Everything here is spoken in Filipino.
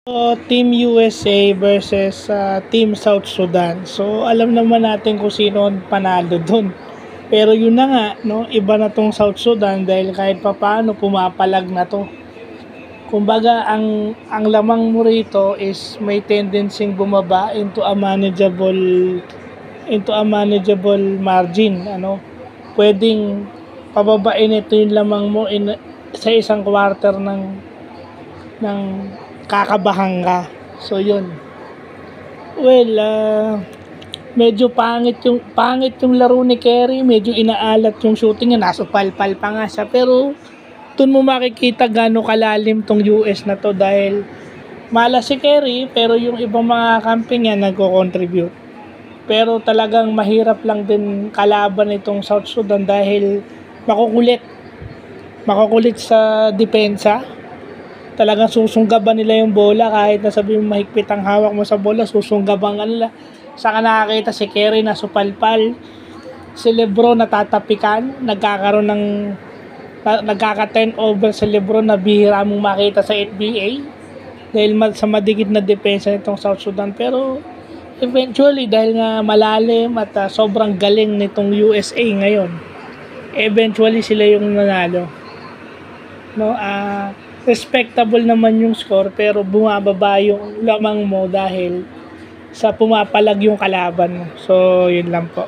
So, Team USA versus Team South Sudan. So, alam naman natin kung sino ang panalo doon. Pero yun na nga, no, iba na tong South Sudan dahil kahit papaano pumapalag na to. Kumbaga, ang lamang mo rito is may tendency bumaba into a manageable margin, ano. Pwedeng pababain ito yung lamang mo sa isang quarter ng kakabahan ka. So yun. Well, medyo pangit yung laro ni Kerry, medyo inaalat yung shooting niya, nasupalpal pa nga siya, pero doon mo makikita gaano kalalim tong US na to dahil malas si Kerry pero yung ibang mga camping niya nagko-contribute. Pero talagang mahirap lang din kalaban itong South Sudan dahil makukulit sa depensa. Talagang susunggaban nila yung bola kahit na sabihin mahigpit ang hawak mo sa bola, susunggaban ka nila. Saka nakakita si Kerry na supalpal, si Lebron natatapikan, nagkaka-turnover si Lebron na bihira mong makita sa NBA dahil sa madikit na depensa nitong South Sudan. Pero eventually dahil nga malalim at sobrang galing nitong USA ngayon, eventually sila yung nanalo, no. Respectable naman yung score pero bumababa yung lamang mo dahil sa pumapalag yung kalaban mo. So yun lang po.